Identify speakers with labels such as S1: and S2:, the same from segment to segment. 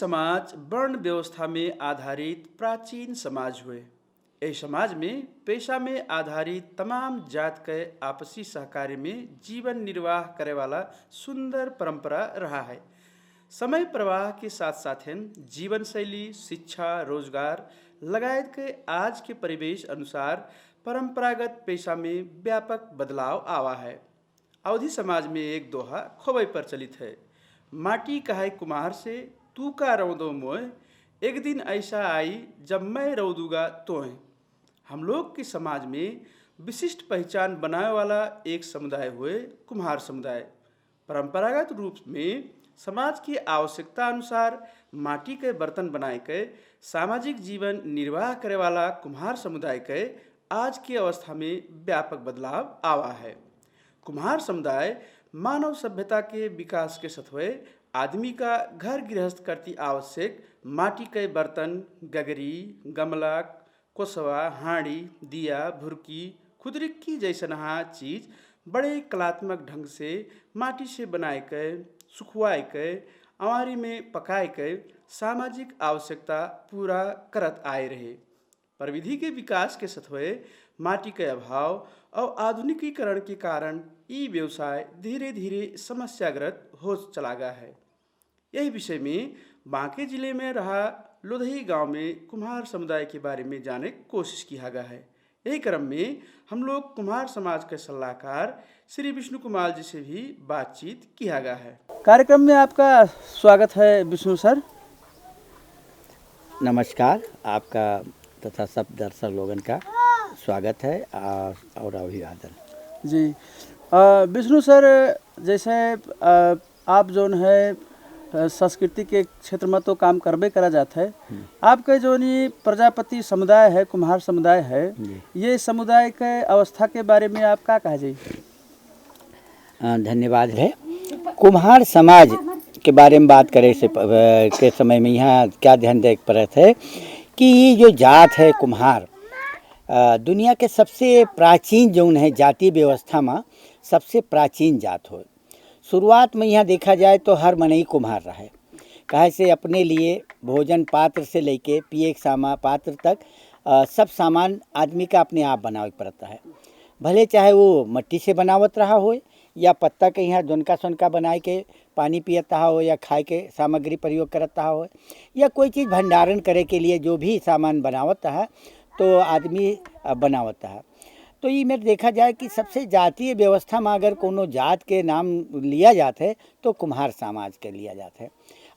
S1: समाज वर्ण व्यवस्था में आधारित प्राचीन समाज हुए। यह समाज में पेशा में आधारित तमाम जात के आपसी सहकार्य में जीवन निर्वाह करे वाला सुंदर परंपरा रहा है। समय प्रवाह के साथ साथ जीवन शैली, शिक्षा, रोजगार लगायत के आज के परिवेश अनुसार परंपरागत पेशा में व्यापक बदलाव आवा है। अवधि समाज में एक दोहा खूब प्रचलित है, माटी कहाय कुम्हार से, तू का रौदो मोय, एक दिन ऐसा आई जब मैं रौदूगा तोय। हम लोग के समाज में विशिष्ट पहचान बनाने वाला एक समुदाय हुए कुम्हार समुदाय। परंपरागत रूप में समाज की आवश्यकता अनुसार माटी के बर्तन बनाए के सामाजिक जीवन निर्वाह करे वाला कुम्हार समुदाय के आज की अवस्था में व्यापक बदलाव आवा है। कुम्हार समुदाय मानव सभ्यता के विकास के साथ हुए आदमी का घर गृहस्थ करती आवश्यक माटी के बर्तन, गगरी, गमला, कोसवा, हांडी, दिया, भुरकी, खुदरिक्की जैसनहा चीज बड़े कलात्मक ढंग से माटी से बनाए के, सुखवाए के, अवारी में पकाए के सामाजिक आवश्यकता पूरा करत आए रहे। प्रविधि के विकास के साथ हुए माटी के अभाव और आधुनिकीकरण के कारण ये व्यवसाय धीरे धीरे समस्याग्रस्त हो चला गया है। यही विषय में बांके जिले में रहा लोधई गांव में कुम्हार समुदाय के बारे में जाने की कोशिश किया गया है। यही क्रम में हम लोग कुम्हार समाज के सलाहकार श्री विष्णु कुमार जी से भी बातचीत किया गया है। कार्यक्रम में आपका स्वागत है विष्णु सर।
S2: नमस्कार, आपका तथा सब दर्शक लोगन का स्वागत है और अभिवादन
S1: जी। विष्णु सर, जैसे आप जोन है संस्कृति के क्षेत्र में तो काम करबे करा जाता है, आपके जो प्रजापति समुदाय है, कुम्हार समुदाय है, ये समुदाय के अवस्था के बारे में आप क्या कहा जाए?
S2: धन्यवाद है। कुम्हार समाज के बारे में बात करें से के समय में यहाँ क्या ध्यान देख पड़ता है कि ये जो जात है कुम्हार दुनिया के सबसे प्राचीन जौन है जाति व्यवस्था में सबसे प्राचीन जात हो। शुरुआत में यहाँ देखा जाए तो हर मनई कुम्हार रहे, काहे से अपने लिए भोजन पात्र से लेके पिए के पात्र तक सब सामान आदमी का अपने आप बनावे पड़ता है। भले चाहे वो मट्टी से बनावत रहा हो या पत्ता के यहाँ दोनका सोनका बनाए के पानी पियता हो या खाए के सामग्री प्रयोग करता हो या कोई चीज़ भंडारण करे के लिए जो भी सामान बनावता है तो आदमी बनावता है। तो ये में देखा जाए कि सबसे जातीय व्यवस्था में अगर कोनो जात के नाम लिया जाता है तो कुम्हार समाज के लिया जाता है।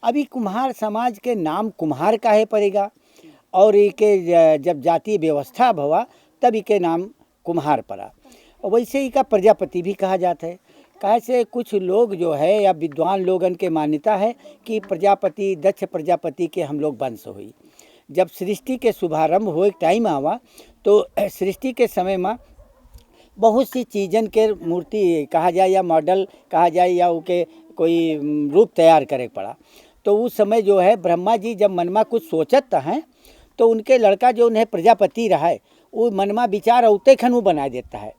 S2: अभी कुम्हार समाज के नाम कुम्हार काहे पड़ेगा और इके जब जातीय व्यवस्था हुआ तब इके नाम कुम्हार पड़ा। और वैसे ही का प्रजापति भी कहा जाता है, काहे से कुछ लोग जो है या विद्वान लोगन के मान्यता है कि प्रजापति दक्ष प्रजापति के हम लोग वंश हुई। जब सृष्टि के शुभारंभ हो टाइम आवा तो सृष्टि के समय में बहुत सी चीज़न के मूर्ति कहा जाए या मॉडल कहा जाए या उके कोई रूप तैयार करे पड़ा। तो उस समय जो है ब्रह्मा जी जब मनमा कुछ सोचत हैं तो उनके लड़का जो उन्हें प्रजापति रहा है वो मनमा विचार औते खन वो बना देता है,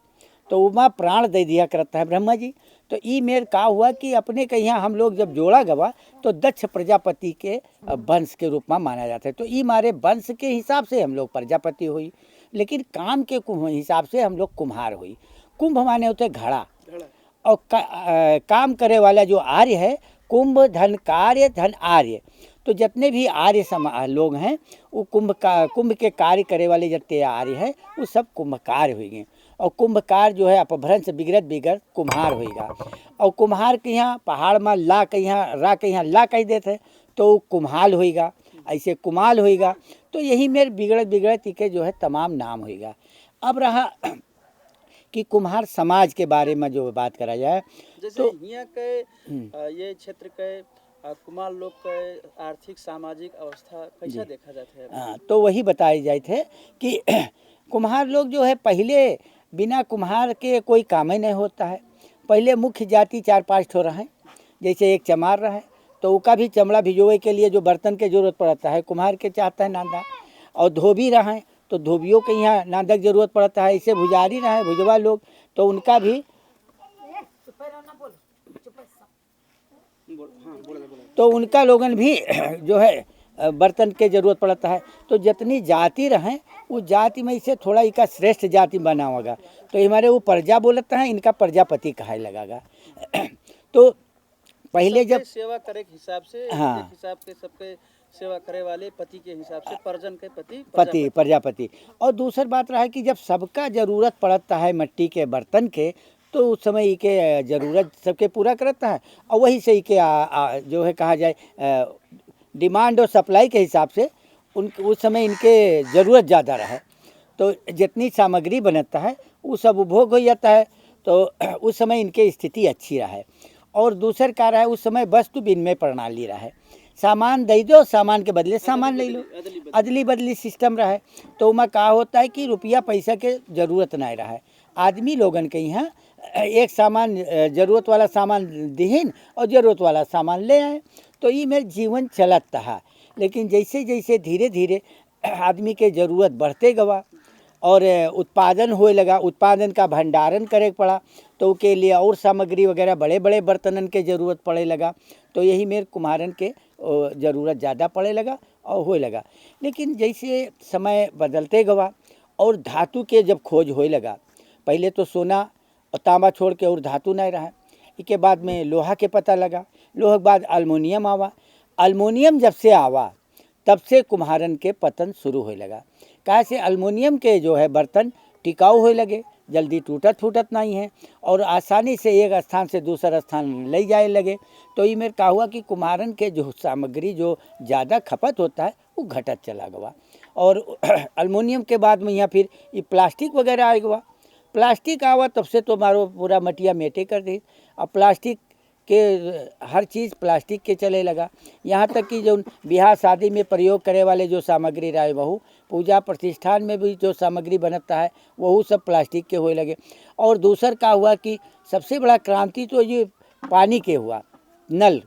S2: तो उमा प्राण दे दिया करता है ब्रह्मा जी। तो ई मेर का हुआ कि अपने के यहाँ हम लोग जब जोड़ा गवा तो दक्ष प्रजापति के वंश के रूप में माना जाता है। तो ई मारे वंश के हिसाब से हम लोग प्रजापति हुई, लेकिन काम के हिसाब से हम लोग कुम्हार हुई। कुंभ माने होते घड़ा और काम करे वाला जो आर्य है, कुंभ धन कार्य धन आर्य। तो जितने भी आर्य लोग हैं वो कुंभ के कार्य करे वाले जितने आर्य हैं वो सब कुंभकार हुए। और कुंभकार जो है अपभ्रंश बिगड़ कुम्हार होगा। और कुम्हार के यहाँ पहाड़ में ला के यहाँ रा के यहाँ ला कह देते हैं तो कुम्हाल होगा, ऐसे कुमाल होगा। तो यही मेरे बिगड़ तीके जो है तमाम नाम होगा। अब रहा कि कुम्हार समाज के बारे में जो बात करा जाए
S1: जैसे तो यहाँ के ये क्षेत्र के कुम्हार लोग के आर्थिक सामाजिक अवस्था कैसा देखा जाता है?
S2: हाँ, तो वही बताए जाए थे कि कुम्हार लोग जो है पहले बिना कुम्हार के कोई काम ही नहीं होता है। पहले मुख्य जाति 4-5 ठो रहे, जैसे एक चमार रहे तो उसका भी चमड़ा भिजोए के लिए जो बर्तन के जरूरत पड़ता है कुम्हार के चाहता है नांदा। और धोबी रहे तो धोबियों के यहाँ नांदक जरूरत पड़ता है। ऐसे भुजारी रहे भुजवा लोग तो उनका भी तो उनका लोगन भी जो है बर्तन के जरूरत पड़ता है। तो जितनी जाति रहें उस जाति में इसे थोड़ा इका श्रेष्ठ जाति बना होगा, तो हमारे वो प्रजा बोलता है, इनका प्रजापति कहा लगागा। तो पहले जब
S1: सेवा करे के हिसाब से,
S2: हाँ,
S1: एक हिसाब के सबके सेवा करे वाले पति के हिसाब से परजन के
S2: पति प्रजापति। और दूसरी बात रहा है कि जब सबका जरूरत पड़ता है मिट्टी के बर्तन के, तो उस समय के जरूरत सबके पूरा करता है। और वही से के जो है कहा जाए डिमांड और सप्लाई के हिसाब से उस समय इनके ज़रूरत ज़्यादा रहे, तो जितनी सामग्री बनता है वो सब उपभोग हो जाता है। तो उस समय इनके स्थिति अच्छी रहे। और दूसर कार्य है उस समय वस्तु विनिमय प्रणाली रहे, सामान दे दो, सामान के बदले सामान ले लो, अदली बदली सिस्टम रहे। तो वहाँ का होता है कि रुपया पैसा के ज़रूरत नहीं रहे। आदमी लोगन के यहाँ एक सामान ज़रूरत वाला सामान दिहिन और ज़रूरत वाला सामान ले आए, तो ये मेरे जीवन चलता है। लेकिन जैसे जैसे धीरे धीरे आदमी के ज़रूरत बढ़ते गवा और उत्पादन होए लगा, उत्पादन का भंडारण करे पड़ा, तो के लिए और सामग्री वगैरह बड़े बड़े बर्तनन के ज़रूरत पड़े लगा। तो यही मेरे कुम्हारन के ज़रूरत ज़्यादा पड़े लगा और होए लगा। लेकिन जैसे समय बदलते गवा और धातु के जब खोज होए लगा, पहले तो सोना और तांबा छोड़ के और धातु नहीं रहा। इसके बाद में लोहा के पता लगा, लोहा के बाद अल्मोनियम आवा। अल्मोनियम जब से आवा तब से कुम्हारन के पतन शुरू होए लगा। कहा से अल्मोनियम के जो है बर्तन टिकाऊ होए लगे, जल्दी टूटत फूटत नहीं है और आसानी से एक स्थान से दूसरा स्थान ले जाए लगे। तो ये मेरे कहा हुआ कि कुम्हारन के जो सामग्री जो ज़्यादा खपत होता है वो घटत चला गया। और अल्मोनियम के बाद में यहाँ फिर ये प्लास्टिक वगैरह आ गया। प्लास्टिक आवा तब से तो मारो पूरा मटिया मेटे कर दी। अब प्लास्टिक के हर चीज़ प्लास्टिक के चले लगा। यहाँ तक कि जो ब्याह शादी में प्रयोग करे वाले जो सामग्री रहे, वह पूजा प्रतिष्ठान में भी जो सामग्री बनता है वह सब प्लास्टिक के होए लगे। और दूसर का हुआ कि सबसे बड़ा क्रांति तो ये पानी के हुआ। नल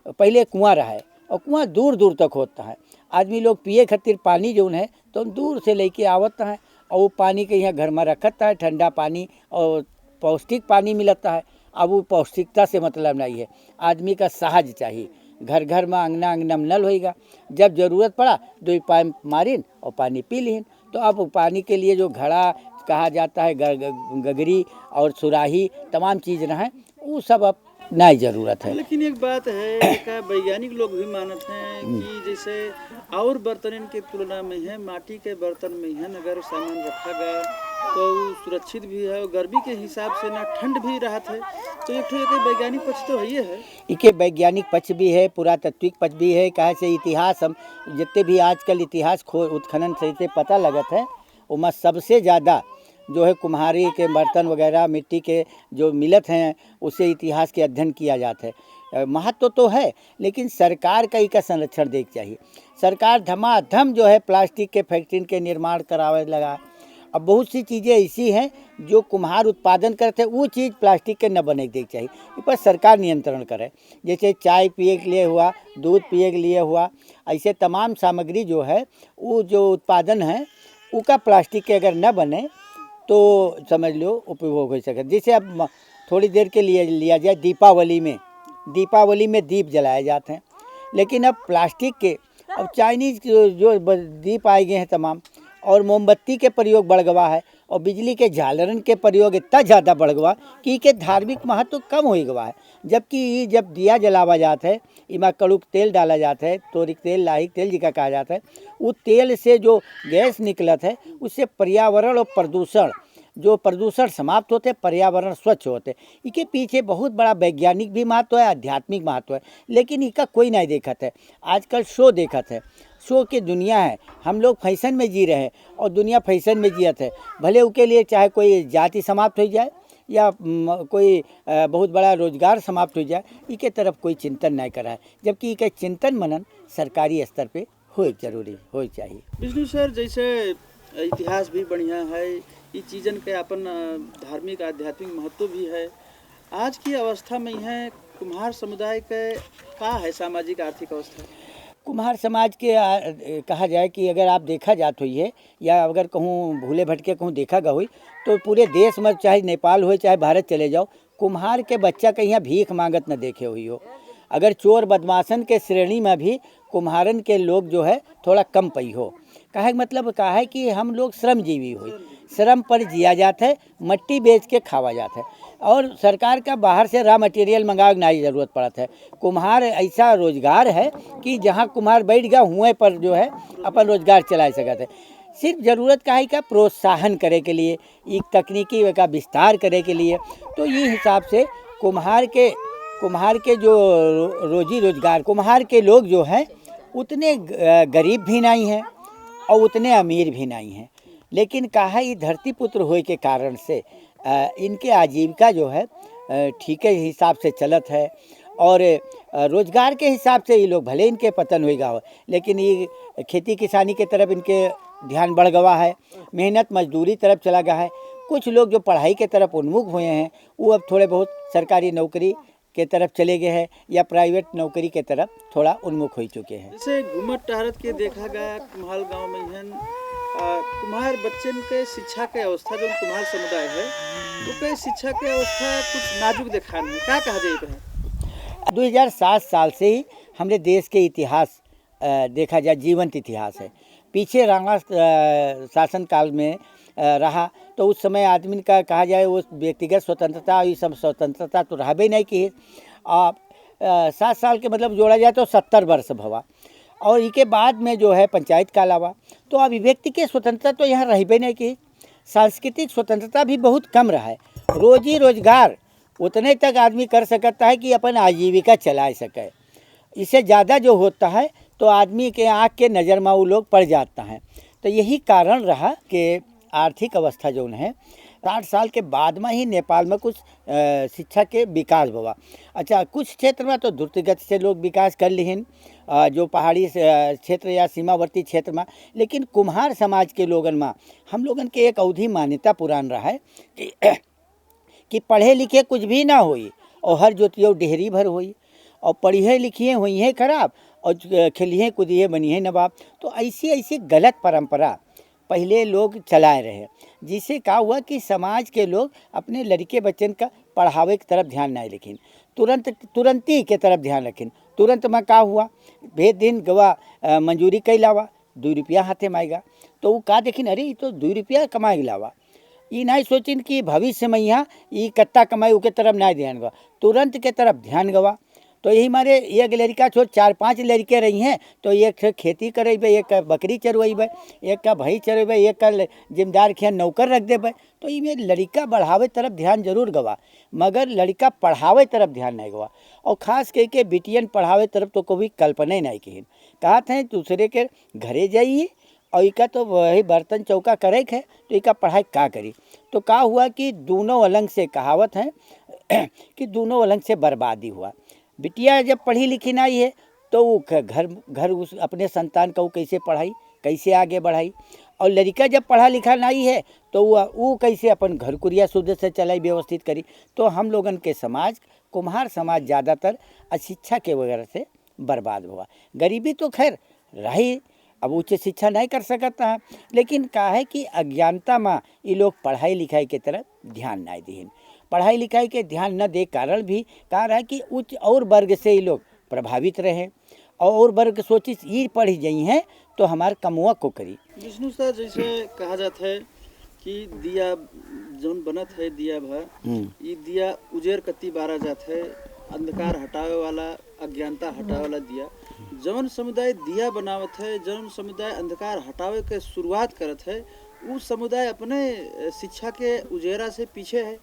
S2: पहले कुआं रहा है और कुआं दूर दूर तक होता है। आदमी लोग पिए खातिर पानी जो है तो दूर से लेके आवता है और वो पानी के यहाँ घर में रखता है, ठंडा पानी और पौष्टिक पानी मिलता है। अब वो पौष्टिकता से मतलब नहीं है, आदमी का साहज चाहिए। घर घर में अंगना अंगना में नल होएगा, जब ज़रूरत पड़ा 2 पाइप मारिन और पानी पी लीन। तो अब पानी के लिए जो घड़ा कहा जाता है, गगरी और सुराही तमाम चीज़ रहें, वो सब अब नहीं ज़रूरत है।
S1: लेकिन एक बात है का वैज्ञानिक लोग भी मानते हैं कि जैसे और बर्तन के तुलना में है माटी के बर्तन में है अगर सामान रखा गया तो सुरक्षित भी है और गर्मी के हिसाब से ना ठंड भी राहत है। तो एक वैज्ञानिक पक्ष तो है
S2: इके वैज्ञानिक पक्ष भी है, पुरातात्विक पक्ष भी है। कहे से इतिहास हम जितने भी आजकल इतिहास उत्खनन से पता लगत है, उनमें सबसे ज़्यादा जो है कुम्हारी के बर्तन वगैरह मिट्टी के जो मिलत हैं उससे इतिहास के अध्ययन किया जाता है। महत्व तो है, लेकिन सरकार का इसका संरक्षण देख चाहिए। सरकार धमाधम जो है प्लास्टिक के फैक्ट्री के निर्माण करावे लगा। अब बहुत सी चीज़ें ऐसी हैं जो कुम्हार उत्पादन करते हैं, वो चीज़ प्लास्टिक के न बने देख चाहिए। इस पर सरकार नियंत्रण करे। जैसे चाय पिए के लिए हुआ, दूध पिए के लिए हुआ, ऐसे तमाम सामग्री जो है वो जो उत्पादन है उसका प्लास्टिक के अगर न बने तो समझ लो उपयोग हो सके। जैसे अब थोड़ी देर के लिए लिया जाए, दीपावली में दीप जलाए जाते हैं, लेकिन अब प्लास्टिक के अब चाइनीज़ जो दीप आए गए हैं तमाम, और मोमबत्ती के प्रयोग बढ़ गया है और बिजली के झालरन के प्रयोग इतना ज़्यादा बढ़ गया कि के धार्मिक महत्व कम हो गया है। जबकि जब दिया जलावा जाता है, इमा कड़ूक तेल डाला जाता है, तोरिक तेल, लाहिक तेल जिका कहा जाता है, वो तेल से जो गैस निकलत है उससे पर्यावरण और प्रदूषण समाप्त होते, पर्यावरण स्वच्छ होते। इसके पीछे बहुत बड़ा वैज्ञानिक भी महत्व है, आध्यात्मिक महत्व है, लेकिन इसका कोई नहीं देखत है। आजकल शो देखत है, शो की दुनिया है। हम लोग फैशन में जी रहे हैं और दुनिया फैशन में जियत है। भले उसके लिए चाहे कोई जाति समाप्त हो जाए या कोई बहुत बड़ा रोजगार समाप्त हो जाए, इसके तरफ कोई चिंतन नहीं करा है। जबकि इसका चिंतन मनन सरकारी स्तर पे हो जरूरी हो चाहिए।
S1: विष्णु सर, जैसे इतिहास भी बढ़िया है, ये चीज़न के अपन धार्मिक आध्यात्मिक महत्व भी है। आज की अवस्था में यह कुम्हार समुदाय के का है सामाजिक आर्थिक अवस्था?
S2: कुम्हार समाज के कहा जाए कि अगर आप देखा जात हुई है या अगर कहूँ भूले भटके कहूँ देखा गया हुई, तो पूरे देश में चाहे नेपाल हो चाहे भारत चले जाओ, कुम्हार के बच्चा कहीं यहाँ भीख मांगत न देखे हुई हो। अगर चोर बदमाशन के श्रेणी में भी कुम्हारन के लोग जो है थोड़ा कम पई हो। कहे का मतलब का है कि हम लोग श्रमजीवी हुई, श्रम पर जिया जाता है, मट्टी बेच के खावा जाता है और सरकार का बाहर से रॉ मटेरियल मंगावे नहीं ज़रूरत पड़ता है। कुम्हार ऐसा रोजगार है कि जहाँ कुम्हार बैठ गया हुए पर जो है अपन रोजगार चला सकते है। सिर्फ ज़रूरत का है का प्रोत्साहन करे के लिए, एक तकनीकी का विस्तार करे के लिए। तो ये हिसाब से कुम्हार के जो रोजी रोजगार, कुम्हार के लोग जो हैं उतने गरीब भी नहीं हैं और उतने अमीर भी नहीं हैं, लेकिन कहा ये धरती पुत्र होए के कारण से इनके आजीविका जो है ठीक हिसाब से चलत है और रोजगार के हिसाब से ये लोग भले इनके पतन होएगा हो, लेकिन ये खेती किसानी के तरफ इनके ध्यान बढ़ गवा है, मेहनत मजदूरी तरफ चला गया है। कुछ लोग जो पढ़ाई के तरफ उन्मुख हुए हैं वो अब थोड़े बहुत सरकारी नौकरी के तरफ चले गए हैं या प्राइवेट नौकरी के तरफ थोड़ा उन्मुख हो चुके हैं।
S1: जैसे घूमत टहरत के देखा गया कुम्हाल गांव में हन कुम्हार बच्चन के शिक्षा के अवस्था जो कुम्हार समुदाय है उसके शिक्षा के अवस्था कुछ नाजुक दिखाने में क्या कहा जाए।
S2: 2007 साल से ही हमने देश के इतिहास देखा जाए, जीवंत इतिहास है। पीछे राणा शासन काल में रहा तो उस समय आदमी का कहा जाए वो व्यक्तिगत स्वतंत्रता, ये सब स्वतंत्रता तो रहा भी नहीं की। 7 साल के मतलब जोड़ा जाए तो 70 वर्ष भवा और इसके बाद में जो है पंचायत का अलावा तो अभिव्यक्ति के स्वतंत्रता तो यहाँ रह भी नहीं की। सांस्कृतिक स्वतंत्रता भी बहुत कम रहा है। रोजी रोजगार उतने तक आदमी कर सकता है कि अपन आजीविका चला सके, इससे ज़्यादा जो होता है तो आदमी के आँख के नज़र में वो लोग पड़ जाता है। तो यही कारण रहा कि आर्थिक अवस्था जो है 60 साल के बाद में ही नेपाल में कुछ शिक्षा के विकास हुआ। अच्छा, कुछ क्षेत्र में तो द्रुत गति से लोग विकास कर लिहिन जो पहाड़ी क्षेत्र या सीमावर्ती क्षेत्र में, लेकिन कुम्हार समाज के लोगन में हम लोगन के एक अवधि मान्यता पुरान रहा है कि पढ़े लिखे कुछ भी ना होई और हर जोतियो डेहरी भर होई और पढ़िए लिखिए हुई है खराब और खेलिए कूदिए बनिए नवाब। तो ऐसी गलत परंपरा पहले लोग चलाए रहे, जिससे क्या हुआ कि समाज के लोग अपने लड़के बच्चन का पढ़ावे की तरफ ध्यान नहीं रखिन, तुरंती के तरफ ध्यान रखिन। तुरंत में क्या हुआ, भेद दिन गवा मंजूरी कई लावा 2 रुपया हाथे में आएगा तो वो का देखिन, अरे ये तो 2 रुपया कमाए लावा, ये नहीं सोचिन कि भविष्य में यहाँ ये कत्ता कमाई उके तरफ नहीं ध्यान गवा, तुरंत के तरफ ध्यान गवा। तो यही हमारे एक लड़का छोड़ 4-5 लड़के रही हैं तो एक खेती करेबे, एक का बकरी चरवेबे, एक का भई चरवेबे, एक का जिम्मेदार खिया नौकर रख देबे। तो ये लड़का बढ़ावे तरफ ध्यान जरूर गवा मगर लड़का पढ़ावे तरफ ध्यान नहीं गवा। और ख़ास करके बिटियन पढ़ावे तरफ तो कभी कल्पना ही नहीं की। कहा थे दूसरे के घरे जाइए और इका तो वही बर्तन चौका करे है तो इका पढ़ाई का करी। तो क्या हुआ कि दोनों अलग से कहावत है कि दोनों अलग से बर्बादी हुआ। बिटिया जब पढ़ी लिखी नहीं है तो वो घर उस अपने संतान को कैसे पढ़ाई, कैसे आगे बढ़ाई, और लड़का जब पढ़ा लिखा नहीं है तो वो कैसे अपन घर कुरिया शुद्ध से चलाई व्यवस्थित करी। तो हम लोगन के समाज, कुम्हार समाज ज़्यादातर अशिक्षा के वगैरह से बर्बाद हुआ। गरीबी तो खैर रही, अब उच्च शिक्षा नहीं कर सकता है, लेकिन क्या है कि अज्ञानता में ये लोग पढ़ाई लिखाई के तरफ ध्यान नहीं दीन। पढ़ाई लिखाई के ध्यान न दे कारण भी कहा रहा है कि उच्च और वर्ग से ये लोग प्रभावित रहे और वर्ग सोची ये पढ़ी गई हैं तो हमारे कमुआ को करी।
S1: विष्णु सर, जैसे कहा जाता है कि दिया जौन बनत है दिया भर ये दिया उजेर कत्ती बारा जात है, अंधकार हटावे वाला, अज्ञानता हटावे वाला दिया। जौन समुदाय दिया बनावत है, जौन समुदाय अंधकार हटावे के शुरुआत करत है, वो समुदाय अपने शिक्षा के उजेरा से पीछे है।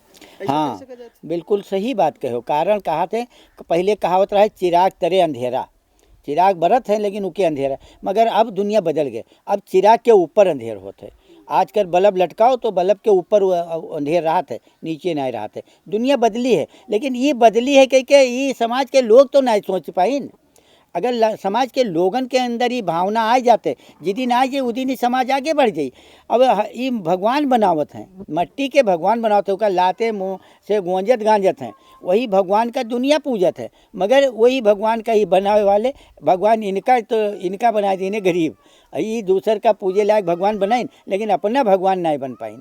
S2: हाँ, बिल्कुल सही बात कहो। कारण कहा थे पहले कहावत रहा है चिराग तरे अंधेरा, चिराग बरत है लेकिन उके अंधेरा, मगर अब दुनिया बदल गए, अब चिराग के ऊपर अंधेर होते। आजकल बल्ब लटकाओ तो बल्ब के ऊपर अंधेर रहा है, नीचे नहीं रहा है। दुनिया बदली है, लेकिन ये बदली है कि ये समाज के लोग तो नहीं सोच पाइन। अगर समाज के लोगन के अंदर ही भावना आ जाते, जिदिन आ जाए उदिन ही समाज आगे बढ़ जाई। अब ये भगवान बनावत हैं, मट्टी के भगवान बनावत है, उसका लाते मुँह से गूंजत गांजत हैं, वही भगवान का दुनिया पूजत है। मगर वही भगवान का ही बनावे वाले भगवान इनका बना देने गरीब, ये दूसर का पूजे लायक भगवान बनाइन लेकिन अपना भगवान नहीं बन पाइन।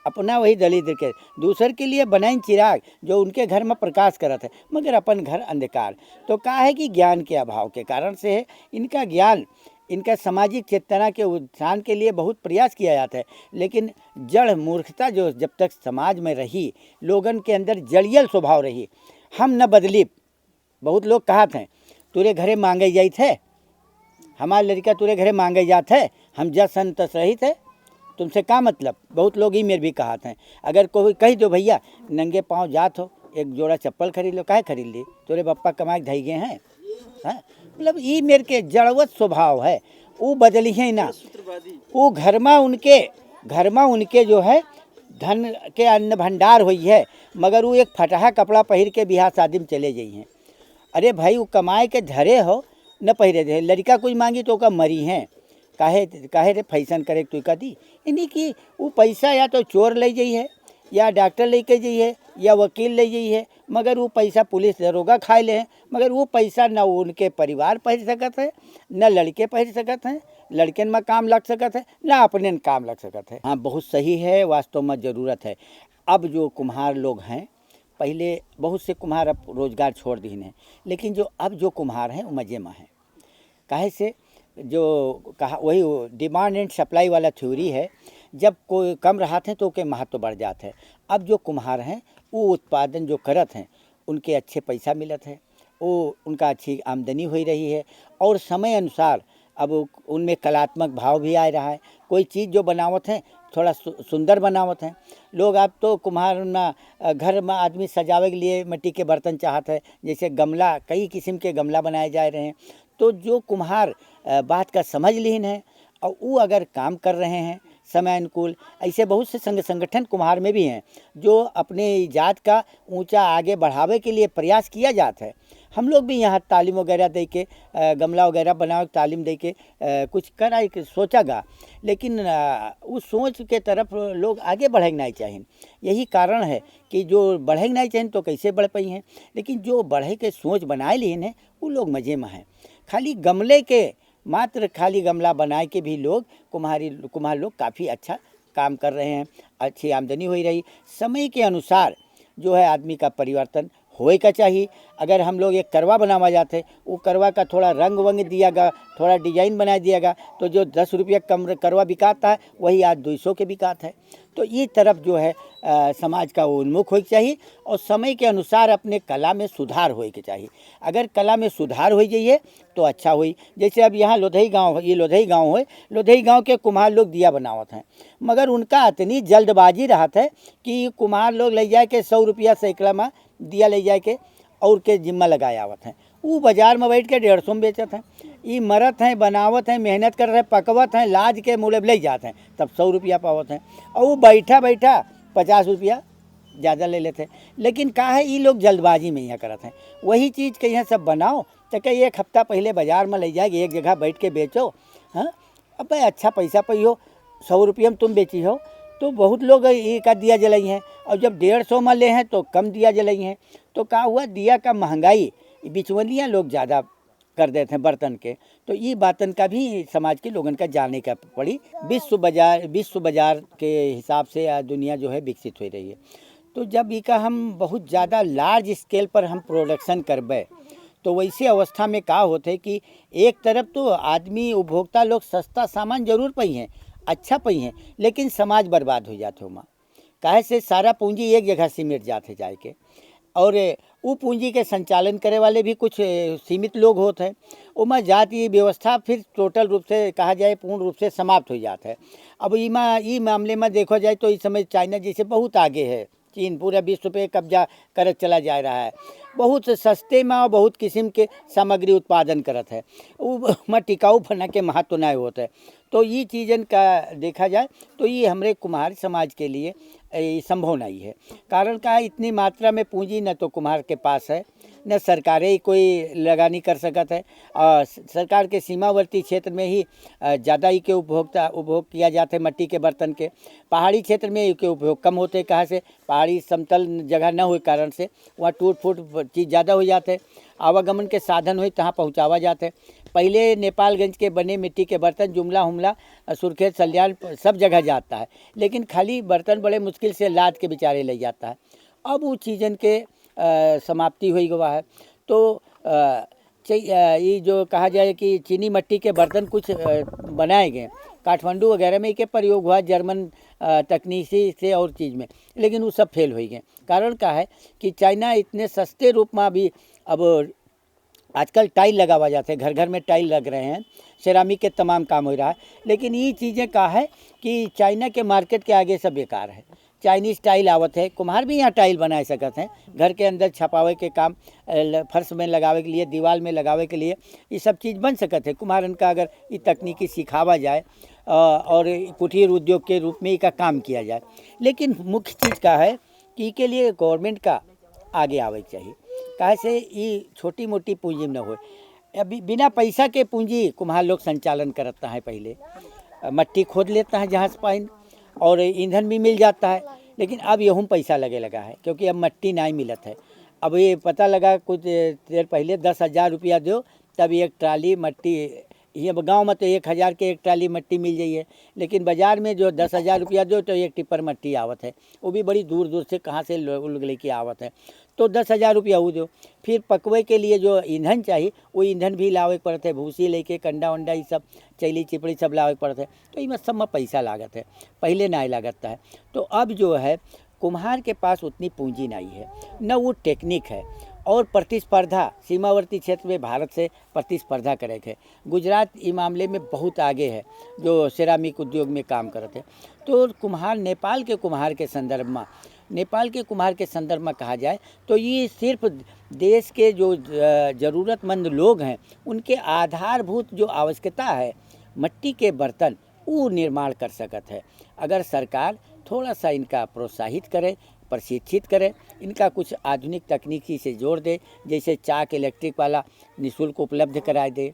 S2: अपना वही दलिद्र के दूसर के लिए बनाई चिराग जो उनके घर में प्रकाश करत है, मगर अपन घर अंधकार। तो कहा है कि ज्ञान के अभाव के कारण से है। इनका ज्ञान, इनका सामाजिक चेतना के उत्थान के लिए बहुत प्रयास किया जाता है, लेकिन जड़ मूर्खता जो जब तक समाज में रही, लोगन के अंदर जड़ियल स्वभाव रही, हम न बदली। बहुत लोग कहते हैं तुरे घरे मांगे जाई थे, हमारे लड़का तुरे घरे मांगे जात है, हम जस सन तस रही थे, तुमसे क्या मतलब। बहुत लोग ही मेरे भी कहते हैं। अगर कोई कही दो भैया नंगे पाँव जात हो, एक जोड़ा चप्पल खरीद लो, काहे खरीद ली, तोरे पप्पा कमा के धई गए हैं। हाँ, मतलब ये मेरे के जड़वत स्वभाव है, वो बदली है ना। वो घर में उनके जो है धन के अन्न भंडार हुई है, मगर वो एक फटहा कपड़ा पहिर के बिहार शादी में चले जाई हैं। अरे भाई वो कमाए के धरे हो न पहिरे दे, लड़का कुछ मांगी तो का मरी हैं, काहे रे फैसन करे तू का दी। यानी कि वो पैसा या तो चोर ले जाई है, या डॉक्टर लेके जाई है, या वकील ले जाई है, मगर वो पैसा पुलिस दरोगा खाए ले हैं। मगर वो पैसा न उनके परिवार पहिर सकत है, न लड़के पहिर सकत हैं, लड़कन में काम लग सकत है, न अपने में काम लग सकत है। हाँ, बहुत सही है, वास्तव में ज़रूरत है। अब जो कुम्हार लोग हैं, पहले बहुत से कुम्हार अब रोज़गार छोड़ दी हैं, लेकिन जो अब जो कुम्हार हैं वो मज़े में हैं। काहे से जो कहा वही डिमांड एंड सप्लाई वाला थ्योरी है, जब कोई कम रहते हैं तो उसके महत्व बढ़ जाते हैं। अब जो कुम्हार हैं वो उत्पादन जो करत हैं, उनके अच्छे पैसा मिलत है, वो उनका अच्छी आमदनी हो रही है, और समय अनुसार अब उनमें कलात्मक भाव भी आ रहा है। कोई चीज़ जो बनावत हैं थोड़ा सुंदर बनावत हैं लोग। अब तो कुम्हार ना घर में आदमी सजावे के लिए मिट्टी के बर्तन चाहते हैं, जैसे गमला, कई किस्म के गमला बनाए जा रहे हैं। तो जो कुम्हार बात का समझ लीन है और वो अगर काम कर रहे हैं समय अनुकूल, ऐसे बहुत से संगठन कुम्हार में भी हैं जो अपने जात का ऊंचा आगे बढ़ावे के लिए प्रयास किया जाता है। हम लोग भी यहाँ तालीम वगैरह दे के गमला वगैरह बनाओ तालीम दे के कुछ कराए सोचागा, लेकिन उस सोच के तरफ लोग आगे बढ़ेंगे नहीं चाहिए। यही कारण है कि जो बढ़ेंगे नहीं चाहिए तो कैसे बढ़ पाई हैं, लेकिन जो बढ़े के सोच बनाए लिए हैं वो लोग मज़े में हैं। खाली गमले के मात्र खाली गमला बनाए के भी लोग कुम्हार लोग काफ़ी अच्छा काम कर रहे हैं, अच्छी आमदनी हो रही। समय के अनुसार जो है आदमी का परिवर्तन होए का चाहिए। अगर हम लोग एक करवा बनावा जाते, वो करवा का थोड़ा रंग वंग दियागा, थोड़ा डिजाइन बना दियागा, तो जो 10 रुपया कम करवा बिकाता है वही आज 200 के बिकाता है। तो ये तरफ जो है समाज का वो उन्मुख होना चाहिए, और समय के अनुसार अपने कला में सुधार होए के चाहिए। अगर कला में सुधार हो जाइए तो अच्छा हुई। जैसे अब यहाँ लोधई गांव, ये लोधई गांव है, लोधई गांव के कुम्हार लोग दिया बनावत हैं, मगर उनका इतनी जल्दबाजी रहता है कि कुम्हार लोग ले जाए के 100 रुपया सैकड़ा में दिया ले जाए के और के जिम्मा लगाए आवत हैं। वो बाजार में बैठ के 150 में बेचत हैं। ये मरत हैं, बनावत हैं, मेहनत कर रहे हैं, पकवत हैं, लाज के मूल्य ले जाते हैं, तब 100 रुपया पावत हैं, और वो बैठा 50 रुपया ज़्यादा ले लेते हैं। लेकिन का है ये लोग जल्दबाजी में यहाँ करते हैं। वही चीज़ के यहाँ सब बनाओ तो कहीं एक हफ्ता पहले बाज़ार में ले जाएगी, एक जगह बैठ के बेचो। हाँ, अब भाई अच्छा पैसा पाइयो, 100 रुपये में तुम बेची हो तो बहुत लोग ये का दिया जलाई हैं, और जब 150 में ले हैं तो कम दिया जलाई हैं। तो क्या हुआ, दिया का महंगाई बिचवलियाँ लोग ज़्यादा कर देते हैं बर्तन के। तो ये बातन का भी समाज के लोगों का जानने का पड़ी। विश्व बाजार के हिसाब से दुनिया जो है विकसित हो रही है। तो जब इसका हम बहुत ज़्यादा लार्ज स्केल पर हम प्रोडक्शन करबे तो वैसे अवस्था में का होते कि एक तरफ तो आदमी उपभोक्ता लोग सस्ता सामान जरूर पाई हैं, अच्छा पाई हैं, लेकिन समाज बर्बाद हो जाते हो माँ। काहे से सारा पूंजी एक जगह सिमट जाते जाए के, और वो पूंजी के संचालन करे वाले भी कुछ सीमित लोग होते हैं। उमा जाति व्यवस्था फिर टोटल रूप से कहा जाए पूर्ण रूप से समाप्त हो जाता है। अब ई मामले में देखा जाए तो इस समय चाइना जैसे बहुत आगे है, चीन पूरा विश्व पे कब्जा कर चला जा रहा है, बहुत सस्ते में और बहुत किस्म के सामग्री उत्पादन करत है, वो में टिकाऊ बना के महत्व नहीं होता है। तो ये चीज़न का देखा जाए तो ये हमारे कुम्हार समाज के लिए संभव नहीं है। कारण का है, इतनी मात्रा में पूंजी न तो कुम्हार के पास है, न सरकारें कोई लगानी कर सकत है, और सरकार के सीमावर्ती क्षेत्र में ही ज़्यादा ही के उपभोग किया जाता है मट्टी के बर्तन के। पहाड़ी क्षेत्र में इसके उपयोग कम होते हैं। कहाँ से, पहाड़ी समतल जगह न हो कारण से वहाँ टूट फूट चीज़ ज़्यादा हो जाते हैं, आवागमन के साधन हो तहाँ पहुँचावा जाते हैं। पहले नेपालगंज के बने मिट्टी के बर्तन जुमला हुमला सुर्खेत सल्यान सब जगह जाता है, लेकिन खाली बर्तन बड़े मुश्किल से लाद के बेचारे ले जाता है। अब वो चीज़न के समाप्ति हुई गवा है। तो ये जो कहा जाए कि चीनी मिट्टी के बर्तन कुछ बनाए गए काठमांडू वगैरह में, के प्रयोग हुआ जर्मन तकनीकी से और चीज़ में, लेकिन वो सब फेल हो गए। कारण क्या है कि चाइना इतने सस्ते रूप में अभी अब आजकल टाइल लगा हुआ जाते हैं, घर घर में टाइल लग रहे हैं, सेरामिक के तमाम काम हो रहा है, लेकिन ये चीज़ें क्या है कि चाइना के मार्केट के आगे सब बेकार है। चाइनीज़ टाइल आवत है, कुम्हार भी यहाँ टाइल बनाए सकते हैं, घर के अंदर छपावे के काम, फर्श में लगावे के लिए, दीवार में लगावे के लिए ये सब चीज़ बन सकते हैं। कुम्हारन का अगर ये तकनीकी सिखावा जाए और कुटीर उद्योग के रूप में इसका काम किया जाए। लेकिन मुख्य चीज़ का है कि के लिए गवर्नमेंट का आगे आवे चाहिए, काहे से ये छोटी मोटी पूंजी में न हो। अभी बिना पैसा के पूंजी कुम्हार लोग संचालन करता है। पहले मट्टी खोद लेता है जहाँ से पाइन, और ईंधन भी मिल जाता है, लेकिन अब यहूँ पैसा लगे लगा है, क्योंकि अब मट्टी नहीं मिलत है। अब ये पता लगा कुछ देर पहले 10,000 रुपया दो तब एक ट्राली मट्टी, ये गांव में तो 1,000 के एक ट्राली मट्टी मिल जाइए, लेकिन बाज़ार में जो 10,000 रुपया दो तो एक टिप्पर मट्टी आवत है, वो भी बड़ी दूर दूर से कहाँ से लोग लेके आवत है। तो 10,000 रुपया वो दो। फिर पकवे के लिए जो ईंधन चाहिए वो ईंधन भी लावे पड़ते है, भूसी लेके कंडा वंडा ये सब चैली चिपड़ी सब लावे पड़ते है। तो इसमें सब में पैसा लागत है, पहले नहीं लागत है। तो अब जो है कुम्हार के पास उतनी पूंजी नहीं है, न वो टेक्निक है, और प्रतिस्पर्धा सीमावर्ती क्षेत्र में भारत से प्रतिस्पर्धा करे थे। गुजरात इस मामले में बहुत आगे है, जो सेरामिक उद्योग में काम करते हैं। तो कुम्हार नेपाल के कुम्हार के संदर्भ में, नेपाल के कुम्हार के संदर्भ में कहा जाए तो ये सिर्फ देश के जो ज़रूरतमंद लोग हैं उनके आधारभूत जो आवश्यकता है मिट्टी के बर्तन वो निर्माण कर सकत है। अगर सरकार थोड़ा सा इनका प्रोत्साहित करे, प्रशिक्षित करे, इनका कुछ आधुनिक तकनीकी से जोड़ दे, जैसे चाक इलेक्ट्रिक वाला निःशुल्क उपलब्ध करा दे,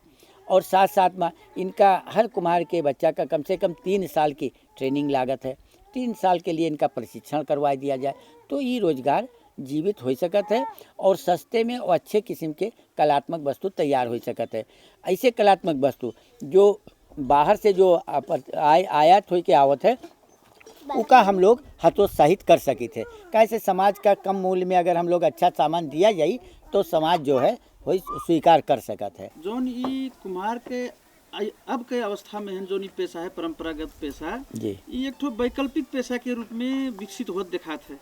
S2: और साथ साथ में इनका हर कुम्हार के बच्चा का कम से कम 3 साल की ट्रेनिंग लागत है, 3 साल के लिए इनका प्रशिक्षण करवा दिया जाए, तो ये रोजगार जीवित हो सकत है और सस्ते में और अच्छे किस्म के कलात्मक वस्तु तैयार हो सकत है। ऐसे कलात्मक वस्तु जो बाहर से जो आयात हो के आवत है उसका हम लोग हतोत्साहित कर सकी थे। कैसे समाज का कम मूल्य में अगर हम लोग अच्छा सामान दिया जाए तो समाज जो है वही स्वीकार कर सकत है।
S1: जोन ई कुम्हार के अब के अवस्था में जोन ई पेशा है परंपरागत पेशा
S2: जी,
S1: ये एक ठो वैकल्पिक पेशा के रूप में विकसित होत दिखात है।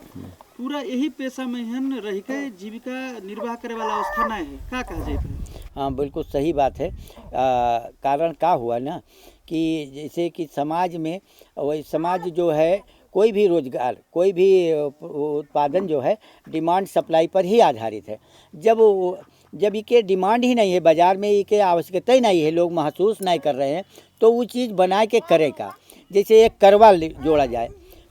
S1: पूरा यही पेशा में हन रह के जीविका निर्वाह करे वाला अवस्था नहीं है, का कहा जाए?
S2: हाँ बिल्कुल सही बात है। कारण क्या हुआ ना कि जैसे कि समाज में वही समाज जो है कोई भी रोजगार कोई भी उत्पादन जो है डिमांड सप्लाई पर ही आधारित है। जब इके डिमांड ही नहीं है, बाज़ार में इके आवश्यकता ही नहीं है, लोग महसूस नहीं कर रहे हैं, तो वो चीज़ बना के करेगा। जैसे एक करवा जोड़ा जाए,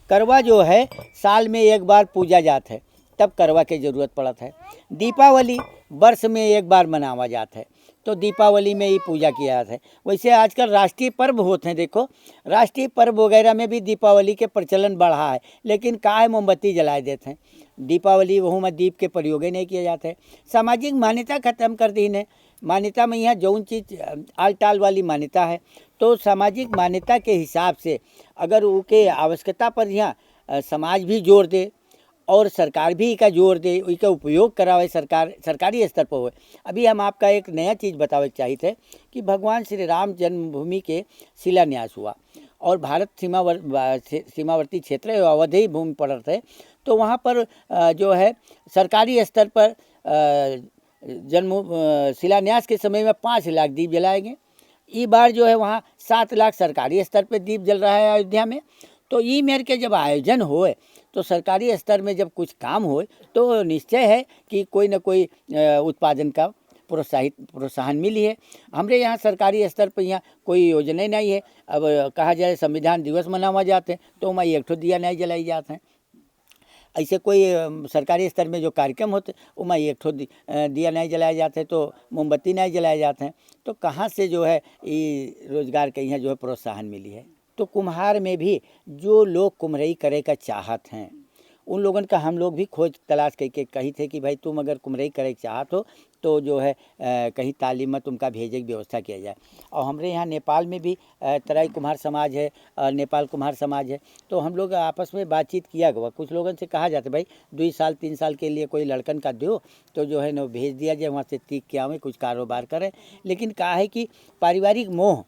S2: करवा जो है साल में एक बार पूजा जाता है, तब करवा की ज़रूरत पड़त है। दीपावली वर्ष में एक बार मनावा जाता है, तो दीपावली में ही पूजा किया जाता है। वैसे आजकल राष्ट्रीय पर्व होते हैं, देखो राष्ट्रीय पर्व वगैरह में भी दीपावली के प्रचलन बढ़ा है, लेकिन काहे मोमबत्ती जलाए देते हैं। दीपावली वहाँ में दीप के प्रयोग ही नहीं किए जाते। सामाजिक मान्यता खत्म कर दी ने। मान्यता में यहाँ जौन चीज़ आल टाल वाली मान्यता है, तो सामाजिक मान्यता के हिसाब से अगर उनके आवश्यकता पर यहाँ समाज भी जोर दे और सरकार भी इसका जोर दे, इसका उपयोग करावे, सरकारी स्तर पर हो। अभी हम आपका एक नया चीज़ बतावे चाहिए थे कि भगवान श्री राम जन्मभूमि के शिलान्यास हुआ और भारत सीमावर्ती क्षेत्र अवधि भूमि पड़ थे, तो वहाँ पर जो है सरकारी स्तर पर शिलान्यास के समय में 5 लाख दीप जलाएंगे। इस बार जो है वहाँ 7 लाख सरकारी स्तर पर दीप जल रहा है अयोध्या में। तो ई मेर के जब आयोजन होए तो सरकारी स्तर में जब कुछ काम होए तो निश्चय है कि कोई न कोई उत्पादन का प्रोत्साहन मिली है। हमारे यहाँ सरकारी स्तर पर यहाँ कोई योजना ही नहीं है। अब कहा जाए संविधान दिवस मनावा जाते हैं तो वहाँ एक ठो दिया नहीं जलाई जाते हैं। ऐसे कोई सरकारी स्तर में जो कार्यक्रम होते उसमें एक ठो दिया नहीं जलाए जाते, तो मोमबत्ती नहीं जलाए जाते हैं। तो कहाँ से जो है ये रोजगार के यहाँ जो है प्रोत्साहन मिली है। तो कुम्हार में भी जो लोग कुम्हरई करे का चाहत हैं उन लोगन का हम लोग भी खोज तलाश करके कही थे कि भाई तुम अगर कुम्हरई करे के चाहत हो तो जो है कहीं तालीम में तुमका भेजे की व्यवस्था किया जाए। और हमारे यहाँ नेपाल में भी तराई कुम्हार समाज है और नेपाल कुम्हार समाज है, तो हम लोग आपस में बातचीत किया गया। कुछ लोगों से कहा जाता है भाई 2 साल 3 साल के लिए कोई लड़कन का दो तो जो है ना भेज दिया जाए, वहाँ से सीख के आवें कुछ कारोबार करें। लेकिन कहा है कि पारिवारिक मोह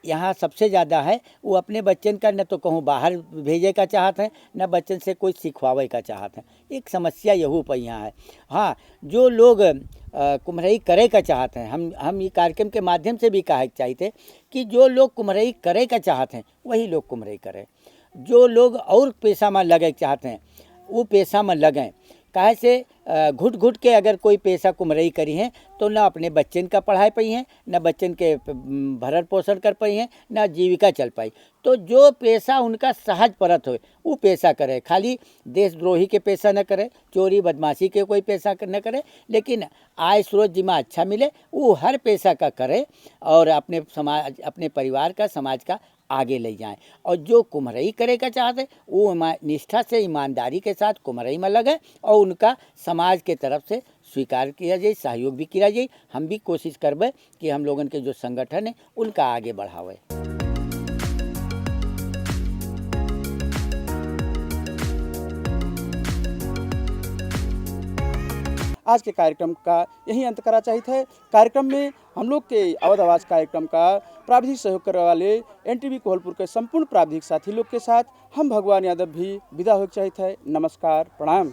S2: यहाँ सबसे ज़्यादा है। वो अपने बच्चन का न तो कहूँ बाहर भेजे का चाहत है, न बच्चन से कोई सिखवावे का चाहत है। एक समस्या यहू पर यहाँ है। हाँ, जो लोग कुम्हरई करे का चाहते हैं, हम ये कार्यक्रम के माध्यम से भी कहा चाहते कि जो लोग कुम्हरई करे का चाहते हैं वही लोग कुम्हरई करें। जो लोग और पेशा में लगे चाहते हैं वो पेशा में लगें। काहे से घुट घुट के अगर कोई पेशा कुम्हरई करी है तो ना अपने बच्चन का पढ़ाई पाई हैं, ना बच्चन के भरण पोषण कर पाई हैं, ना जीविका चल पाई। तो जो पेशा उनका सहज परत हो वो पेशा करे। खाली देशद्रोही के पेशा न करे, चोरी बदमाशी के कोई पेशा न करे, लेकिन आय स्रोत जिमा अच्छा मिले वो हर पेशा का करे और अपने समाज, अपने परिवार का, समाज का आगे ले जाएं। और जो कुम्हरई करे का चाहते वो निष्ठा से, ईमानदारी के साथ कुम्हरई में लगे और उनका समाज के तरफ से स्वीकार किया जाए, सहयोग भी किया जाए। हम भी कोशिश करबे कि हम लोगन के जो संगठन है उनका आगे बढ़ावे।
S1: आज के कार्यक्रम का यही अंत करा चाहिए है। कार्यक्रम में हम लोग के अवध आवाज़ कार्यक्रम का प्राविधिक सहयोग करने वाले NTV कोहलपुर के संपूर्ण प्राविधिक साथी लोग के साथ हम भगवान यादव भी विदा हो चाहिए है। नमस्कार, प्रणाम।